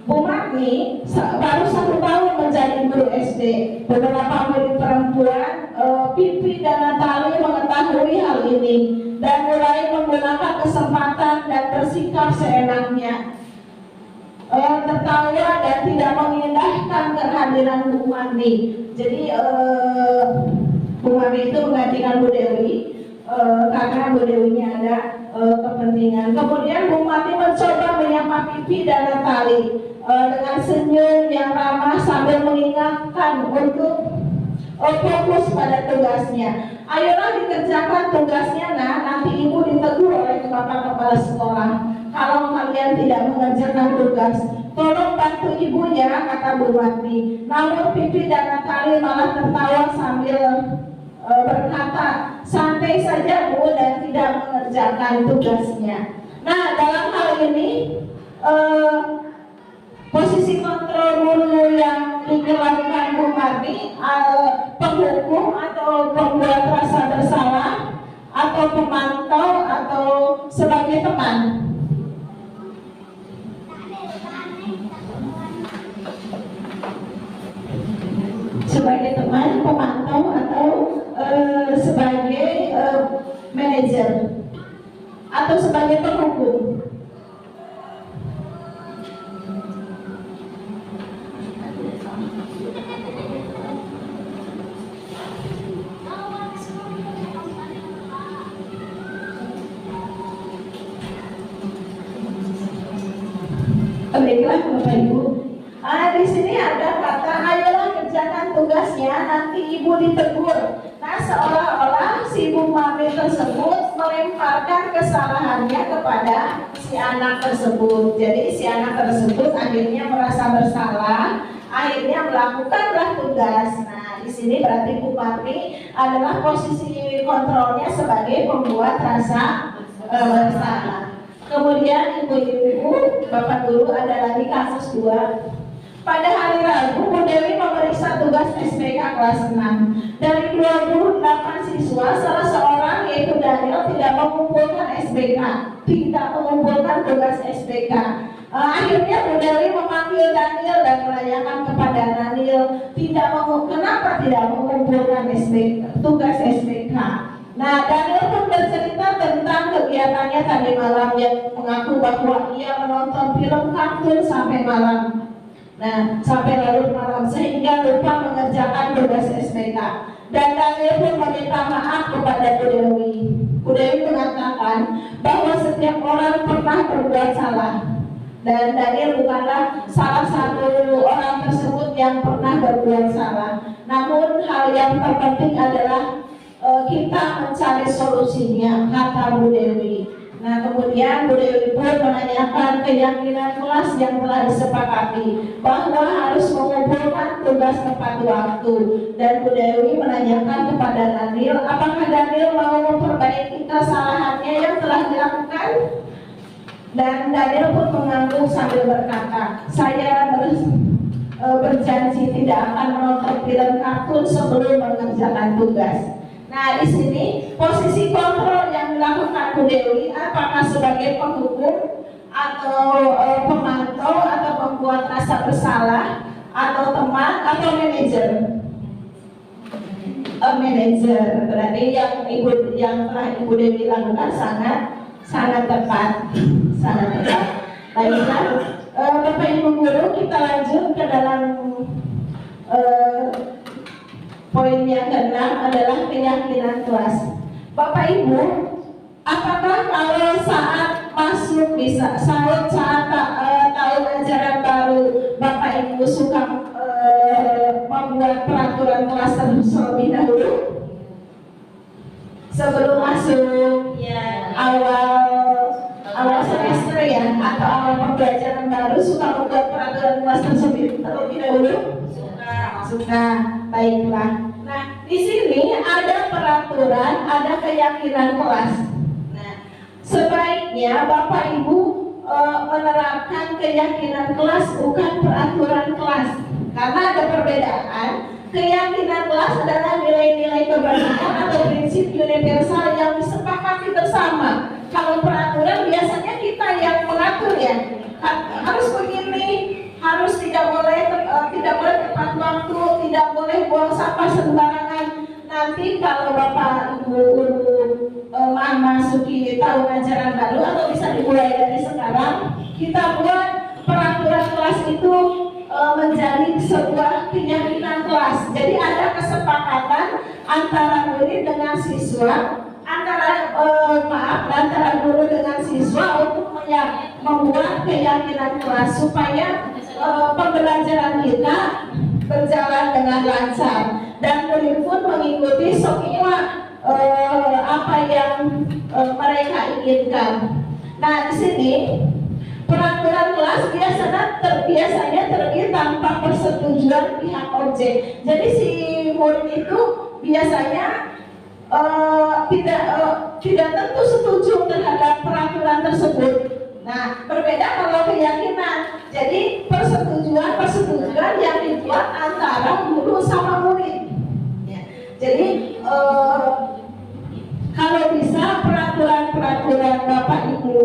Bu Marni baru 1 tahun menjadi guru SD. Beberapa murid perempuan, Pipi dan Natali, mengetahui hal ini dan mulai menggunakan kesempatan dan bersikap seenaknya, tertawa dan tidak mengindahkan kehadiran Bu Marni. Jadi Bu Marni itu menggantikan Bu Dewi karena Bu Dewinya ada kepentingan. Kemudian Bu Marni mencoba menyapa Pipi dan Natali dengan senyum yang ramah sambil mengingatkan untuk fokus pada tugasnya. Ayolah dikerjakan tugasnya, nanti ibu ditegur oleh Bapak Kepala Sekolah kalau kalian tidak mengerjakan tugas. Tolong bantu ibu ya, kata Bu Marni. Namun Pipi dan Natali malah tertawa sambil berkata, santai saja Bu, dan tidak mengerjakan tugasnya. Nah, dalam hal ini posisi kontrol guru yang dilakukan Bu Marni, penghukum atau pembuat rasa bersalah, atau pemantau, atau sebagai teman. Sebagai teman, pemantau, atau sebagai manajer, atau sebagai penghukum. Baiklah Bapak Ibu. Di sini ada kata, ayolah kerjakan tugasnya, nanti ibu ditegur. Nah, seolah-olah si Bu Marni tersebut melemparkan kesalahannya kepada si anak tersebut. Jadi si anak tersebut akhirnya merasa bersalah, akhirnya melakukanlah tugas. Nah, di sini berarti Bu Marni adalah posisi kontrolnya sebagai pembuat rasa bersalah. Kemudian ibu-ibu, Bapak Guru, ada lagi kasus 2. pada hari Rabu, Bu Dewi memeriksa tugas SPK kelas 6. Dari 28 siswa, salah seorang yaitu Daniel tidak mengumpulkan SPK, tidak mengumpulkan tugas SPK. Akhirnya Bu Dewi memanggil Daniel dan menanyakan kepada Daniel kenapa tidak mengumpulkan tugas SPK. Nah, Daniel pun bercerita tentang kegiatannya tadi malam, yang mengaku bahwa ia menonton film kartun sampai malam. Nah, sampai larut malam sehingga lupa mengerjakan tugas SPK. Dan Daniel pun meminta maaf kepada Bu Dewi. Bu Dewi mengatakan bahwa setiap orang pernah berbuat salah. Dan Daniel bukanlah salah satu orang tersebut yang pernah berbuat salah. Namun hal yang terpenting adalah kita mencari solusinya, kata Bu Dewi. Nah, kemudian Bu Dewi pun menanyakan keyakinan kelas yang telah disepakati bahwa harus mengumpulkan tugas tepat waktu. Dan Bu Dewi menanyakan kepada Daniel, apakah Daniel mau memperbaiki kesalahannya yang telah dilakukan? Dan Daniel pun mengangguk sambil berkata, saya berjanji tidak akan menonton film kartun sebelum mengerjakan tugas. Nah, di sini posisi kontrol yang dilakukan Bu Dewi apakah sebagai penghukum atau pemantau atau pembuat rasa bersalah atau teman atau manajer? Manajer, berarti yang telah Ibu Dewi lakukan sangat tepat, sangat tepat. Baiklah, Bapak Ibu Guru, kita lanjut ke dalam poin yang ke-6 adalah keyakinan kelas. Bapak Ibu, apakah kalau saat masuk di saat tahun ajaran baru Bapak Ibu suka membuat peraturan kelas terlebih dahulu? Sebelum masuk awal semester ya, atau awal pembelajaran baru suka membuat peraturan kelas terlebih dahulu? Suka. Baiklah. Nah, di sini ada peraturan, ada keyakinan kelas. Nah, sebaiknya Bapak Ibu menerapkan keyakinan kelas, bukan peraturan kelas, karena ada perbedaan. Keyakinan kelas adalah nilai-nilai kebajikan atau prinsip universal yang disepakati bersama. Kalau peraturan biasanya kita yang mengatur ya, harus begini, harus tidak boleh tepat waktu, tidak boleh buang sampah sembarangan. Nanti kalau Bapak Ibu Guru memasuki tahun ajaran baru atau bisa dimulai dari sekarang, kita buat peraturan kelas itu menjadi sebuah keyakinan kelas. Jadi ada kesepakatan antara murid dengan siswa, antara guru dengan siswa untuk membuat keyakinan kelas supaya pembelajaran kita berjalan dengan lancar dan murid pun mengikuti semua apa yang mereka inginkan. Nah, di sini peraturan kelas biasanya terbit tanpa persetujuan pihak objek. Jadi si murid itu biasanya tidak tentu setuju terhadap peraturan tersebut. Nah, berbeda kalau keyakinan. Jadi persetujuan yang dibuat antara guru sama murid. Ya. Jadi kalau bisa peraturan Bapak Ibu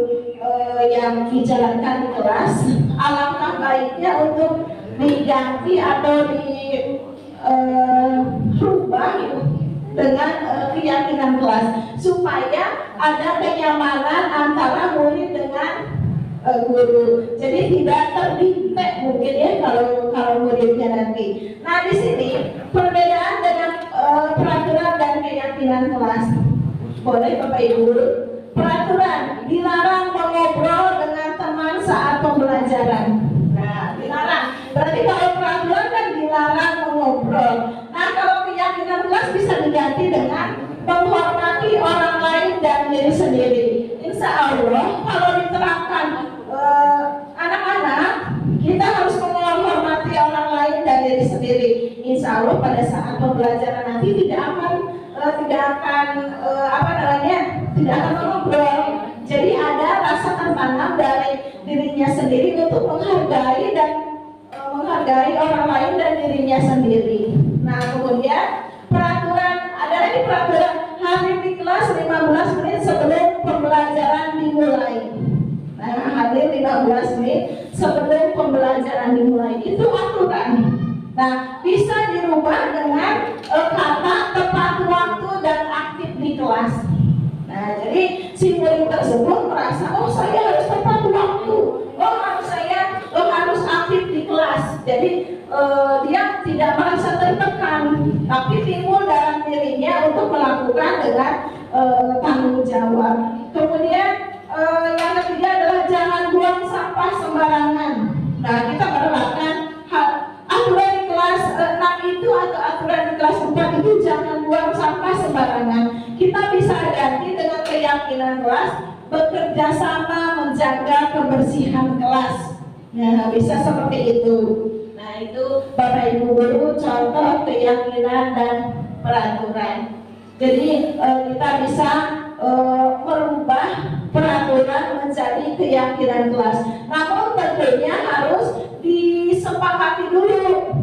yang dijalankan di kelas, alangkah baiknya untuk diganti atau dirubah dengan keyakinan kelas supaya ada kenyamanan antara murid dengan guru. Jadi tidak terdikte mungkin ya kalau muridnya nanti. Nah, di sini perbedaan dengan peraturan dan keyakinan kelas. Boleh Bapak Ibu Guru? Peraturan dilarang mengobrol dengan teman saat pembelajaran. Nah, dilarang. Berarti kalau peraturan kan dilarang mengobrol. Nah, kalau keyakinan kelas bisa diganti dengan menghormati orang lain dan diri sendiri. Insya Allah kalau diterapkan anak-anak, kita harus menghormati orang lain dan diri sendiri. Insya Allah pada saat pembelajaran nanti tidak akan mengobrol. Jadi ada rasa tertanam dari dirinya sendiri untuk menghargai menghargai orang lain dan dirinya sendiri. Nah, kemudian peraturan, ada lagi peraturan hadir di kelas 15 menit sebelum pembelajaran dimulai. Nah, hadir 15 menit sebelum pembelajaran dimulai, itu aturan. Nah, bisa dirubah dengan kata tepat waktu dan aktif di kelas. Nah, jadi si murid tersebut merasa, oh saya harus tepat waktu, harus aktif di kelas. Jadi dia tidak merasa tertekan, tapi timbul dalam dirinya untuk melakukan dengan tanggung jawab. Kemudian yang ketiga adalah jangan buang sampah sembarangan. Nah, kita menerapkan aturan di kelas 6 itu atau aturan di kelas 4 itu jangan buang sampah sembarangan. Kita bisa ganti dengan keyakinan kelas, bekerja sama menjaga kebersihan kelas. Nah, bisa seperti itu. Nah, itu Bapak Ibu guru contoh keyakinan dan peraturan. Jadi kita bisa merubah peraturan menjadi keyakinan kelas. Namun tentunya harus disepakati dulu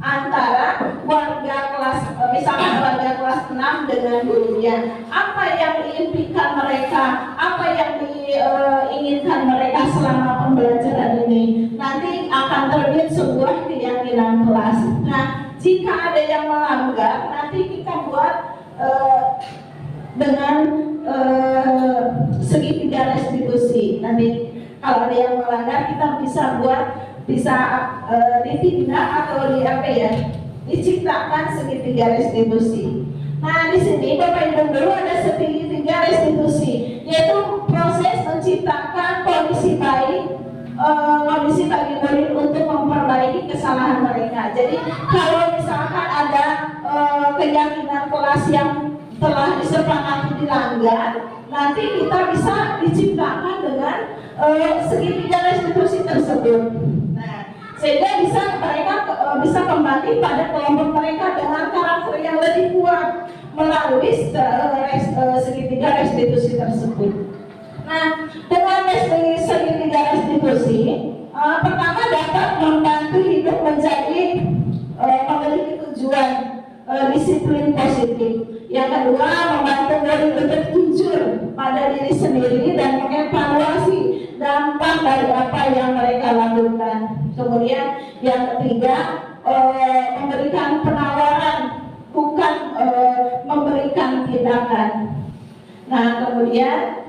antara warga kelas, misalkan warga kelas 6 dengan gurunya. Apa yang diimpikan mereka, apa yang diinginkan mereka selama pembelajaran ini. Nanti akan terbit sebuah keyakinan kelas. Nah, jika ada yang melanggar, nanti kita buat dengan segitiga restitusi. Nanti kalau ada yang melanggar, kita bisa ditindak atau diciptakan segitiga restitusi. Nah, di sini Bapak Ibu dulu ada segitiga restitusi, yaitu proses menciptakan kondisi bagi murid untuk memperbaiki kesalahan mereka. Jadi kalau misalkan ada keyakinan kelas yang telah disepakati dilanggar, nanti kita bisa diciptakan dengan segitiga restitusi tersebut. Nah, sehingga mereka bisa kembali pada kelompok mereka dengan karakter yang lebih kuat melalui segitiga restitusi tersebut. Nah, dengan segitiga restitusi, pertama dapat membantu hidup menjadi memiliki tujuan disiplin positif. Yang kedua, membantu murid untuk jujur pada diri sendiri dan mengevaluasi dampak dari apa yang mereka lakukan. Kemudian yang ketiga, memberikan penawaran, bukan memberikan tindakan. Nah, kemudian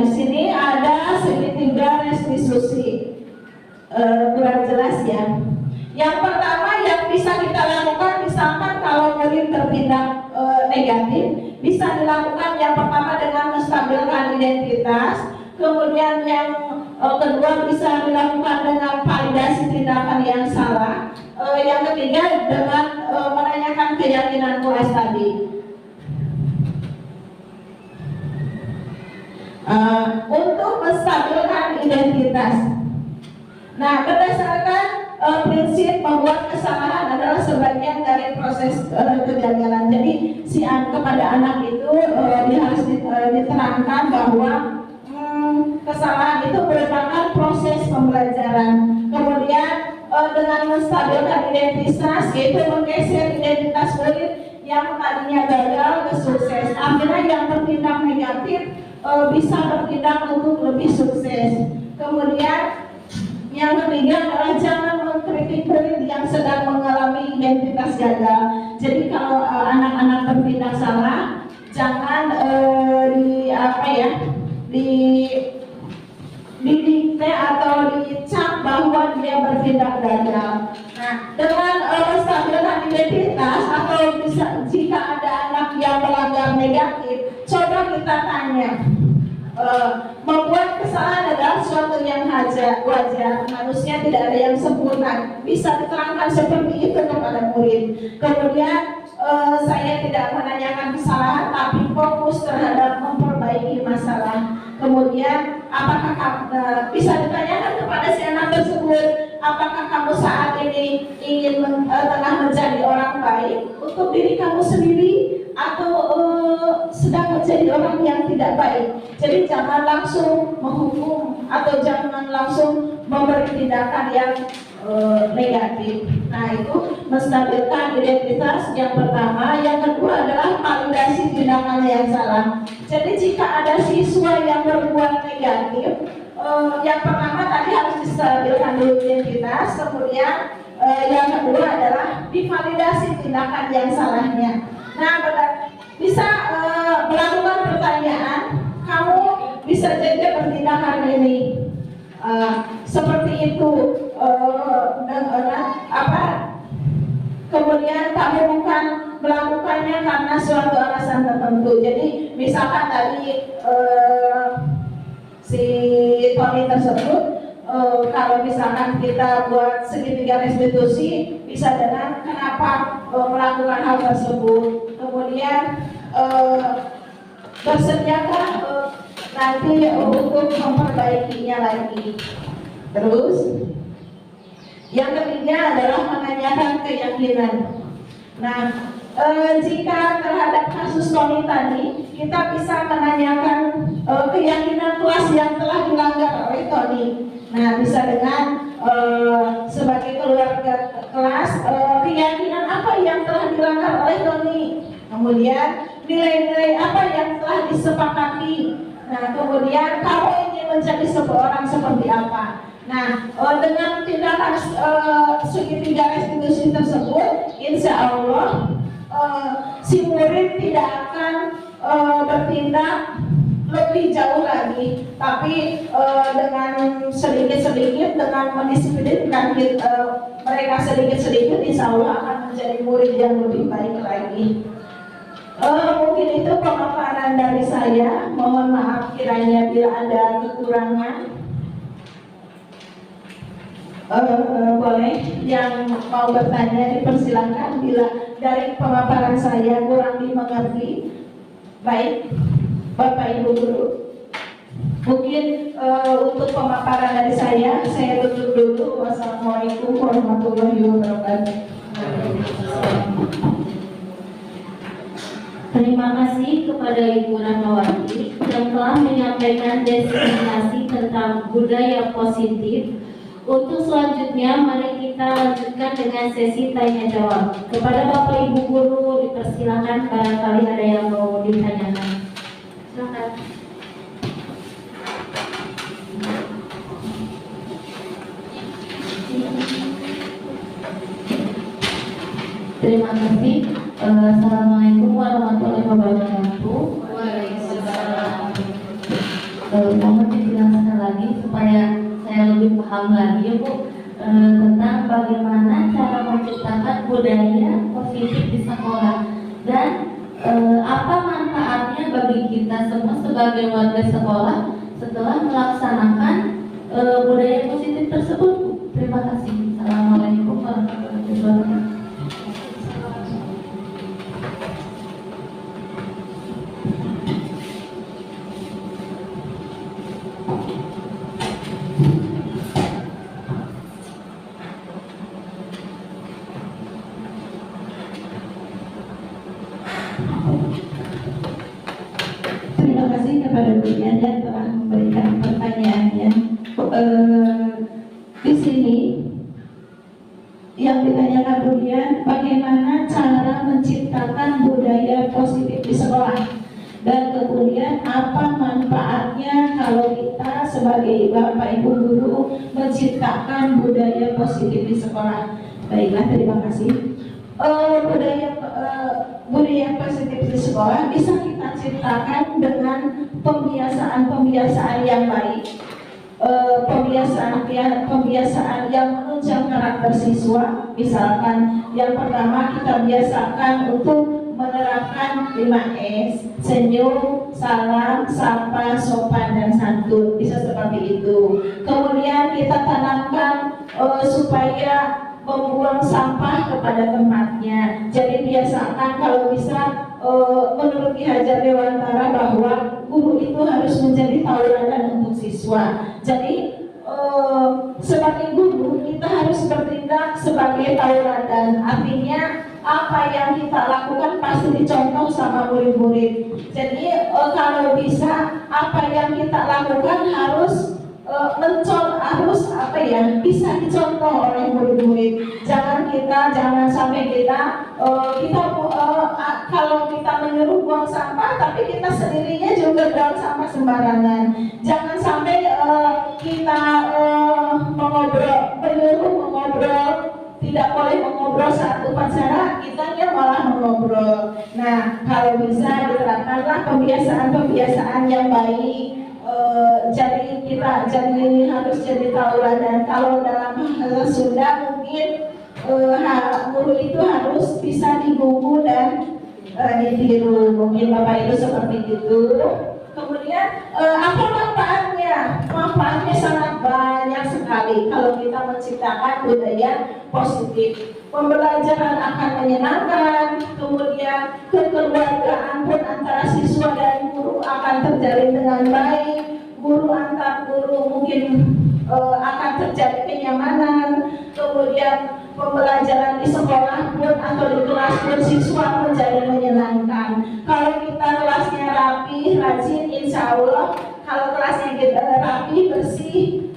di sini ada segitiga restitusi. Kurang jelas ya. Yang pertama yang bisa kita lakukan, misalkan kalau murid tertindak negatif, bisa dilakukan yang pertama dengan menstabilkan identitas. Kemudian yang kedua bisa dilakukan dengan validasi tindakan yang salah. Yang ketiga dengan menanyakan keyakinan kelas tadi. Untuk menstabilkan identitas. Nah, berdasarkan prinsip membuat kesalahan adalah sebagian dari proses kegagalan. Jadi kepada anak itu harus diterangkan bahwa kesalahan itu merupakan proses pembelajaran. Kemudian dengan menstabilkan identitas, yaitu menggeser identitas murid yang tadinya gagal ke sukses. Akhirnya yang bertindak negatif bisa bertindak untuk lebih sukses. Kemudian yang ketiga adalah jangan mengkritik murid yang sedang mengalami identitas gagal. Jadi kalau anak-anak bertindak salah, jangan didikte atau dicap bahwa dia bertindak gagal. Nah, dengan menstabilkan identitas atau jika ada anak yang melanggar negatif, coba kita tanya. Membuat kesalahan adalah suatu yang wajar. Manusia tidak ada yang sempurna. Bisa diterangkan seperti itu kepada murid. Kemudian saya tidak menanyakan kesalahan, tapi fokus terhadap memperbaiki masalah. Kemudian apakah bisa ditanyakan kepada si anak tersebut, apakah kamu saat ini ingin tengah menjadi orang baik untuk diri kamu sendiri, atau sedang menjadi orang yang tidak baik. Jadi jangan langsung menghukum atau jangan langsung memberi tindakan yang negatif. Nah, itu menstabilkan identitas yang pertama. Yang kedua adalah validasi tindakan yang salah. Jadi jika ada siswa yang berbuat negatif, yang pertama tadi harus distabilkan dulu identitas, kemudian yang kedua adalah divalidasi tindakan yang salahnya. Nah, bisa melakukan pertanyaan, kamu bisa jadi pertindakan ini seperti itu, kemudian kamu bukan melakukannya karena suatu alasan tertentu. Jadi misalkan tadi si Tony tersebut, kalau misalkan kita buat segitiga restitusi, bisa dengan kenapa melakukan hal tersebut. Kemudian bersediakah nanti untuk memperbaikinya lagi. Terus yang ketiga adalah menanyakan keyakinan. Nah, jika terhadap kasus Tony tadi, kita bisa menanyakan keyakinan kelas yang telah dilanggar oleh Tony. Nah, bisa dengan sebagai keluarga kelas, keyakinan apa yang telah dilanggar oleh Tony. Kemudian nilai-nilai apa yang telah disepakati. Nah, kemudian kamu ingin menjadi seseorang seperti apa. Nah, dengan tindakan segitiga restitusi tersebut, insya Allah si murid tidak akan bertindak lebih jauh lagi, tapi dengan sedikit-sedikit, dengan mendisiplinkan mereka sedikit-sedikit, insya Allah akan menjadi murid yang lebih baik lagi. Mungkin itu pemaparan dari saya. Mohon maaf kiranya bila ada kekurangan. Boleh yang mau bertanya dipersilakan bila dari pemaparan saya kurang dimengerti. Baik, Bapak Ibu Guru, mungkin untuk pemaparan dari saya tutup dulu. Wassalamualaikum warahmatullahi wabarakatuh. Terima kasih kepada Ibu Rahmawati yang telah menyampaikan definisi tentang budaya positif. Untuk selanjutnya, mari kita lanjutkan dengan sesi tanya jawab. Kepada Bapak Ibu Guru dipersilakan, barangkali ada yang mau ditanyakan. Silakan. Terima kasih. Assalamualaikum warahmatullahi wabarakatuh. Waalaikumsalam. Mohon dijelaskan lagi supaya saya lebih paham lagi ya Bu, tentang bagaimana cara menciptakan budaya positif di sekolah dan apa manfaatnya bagi kita semua sebagai warga sekolah setelah melaksanakan budaya positif tersebut Bu. Terima kasih. Assalamualaikum warahmatullahi wabarakatuh. Terima kasih kepada Bu Dian yang telah memberikan pertanyaannya. Di sini yang ditanyakan Bu Dian, bagaimana cara menciptakan budaya positif di sekolah, dan kemudian apa manfaatnya kalau kita sebagai Bapak Ibu Guru menciptakan budaya positif di sekolah. Baiklah, terima kasih. Budaya positif di sekolah bisa kita ciptakan dengan pembiasaan yang baik, pembiasaan yang menunjang karakter siswa. Misalkan yang pertama, kita biasakan untuk menerapkan 5S: senyum, salam, sapa, sopan, dan santun. Bisa seperti itu. Kemudian kita tanamkan supaya membuang sampah kepada tempatnya. Jadi biasakan kalau bisa, menurut Ki Hajar Dewantara, bahwa guru itu harus menjadi tauladan untuk siswa. Jadi sebagai guru kita harus bertindak sebagai tauladan. Artinya apa yang kita lakukan pasti dicontoh sama murid-murid. Jadi kalau bisa apa yang kita lakukan harus bisa dicontoh oleh murid-murid. Jangan sampai kalau kita menyuruh buang sampah tapi kita sendirinya juga buang sampah sembarangan. Jangan sampai kita menyuruh mengobrol, tidak boleh mengobrol saat upacara, kitanya malah mengobrol. Nah, kalau bisa diterapkanlah kebiasaan-kebiasaan yang baik. Jadi kita harus jadi tauladan. Kalau dalam bahasa Sunda mungkin guru itu harus bisa digugu dan ditiru. Mungkin Bapak itu seperti itu. Kemudian apa manfaatnya? Manfaatnya sangat banyak sekali kalau kita menciptakan budaya positif. Pembelajaran akan menyenangkan, kemudian kekeluargaan pun antara siswa dan guru akan terjalin dengan baik. Guru antar guru mungkin akan terjadi kenyamanan. Kemudian pembelajaran di sekolah pun atau di kelas pun siswa menjadi menyenangkan. Kalau kita kelasnya rapi, rajin, insya Allah. Kalau kelasnya kita rapi, bersih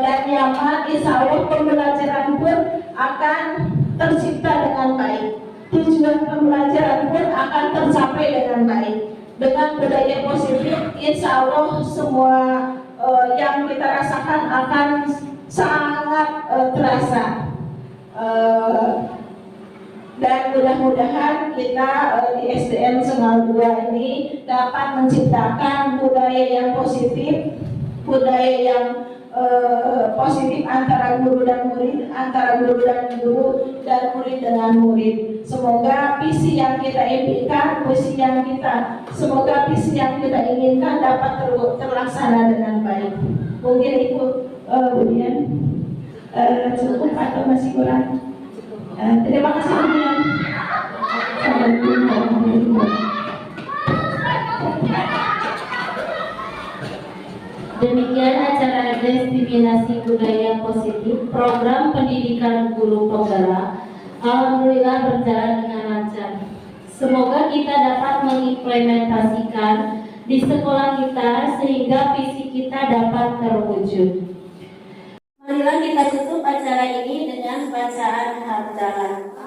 dan nyaman, insya Allah pembelajaran pun akan tercipta dengan baik. Tujuan pembelajaran pun akan tercapai dengan baik. Dengan budaya positif, insya Allah semua yang kita rasakan akan sangat terasa. Dan mudah-mudahan kita di SDN Sengal 2 ini dapat menciptakan budaya yang positif, budaya yang positif antara guru dan murid, antara guru dan guru, dan murid dengan murid. Semoga visi yang kita impikan, semoga visi yang kita inginkan dapat terlaksana dengan baik. Mungkin itu Budian cukup atau masih kurang? Terima kasih Budian. Assalamualaikum warahmatullahi wabarakatuh. Demikian acara destinasi budaya positif program pendidikan guru penggerak. Alhamdulillah berjalan dengan lancar. Semoga kita dapat mengimplementasikan di sekolah kita sehingga visi kita dapat terwujud. Marilah kita tutup acara ini dengan bacaan hamdalah.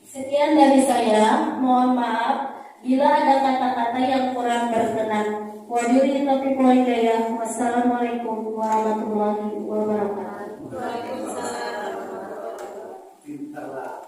Sekian dari saya. Mohon maaf bila ada kata-kata yang kurang berkenan. Wabillahi taufiq wal hidayah. Wassalamualaikum warahmatullahi wabarakatuh. Pintar lah.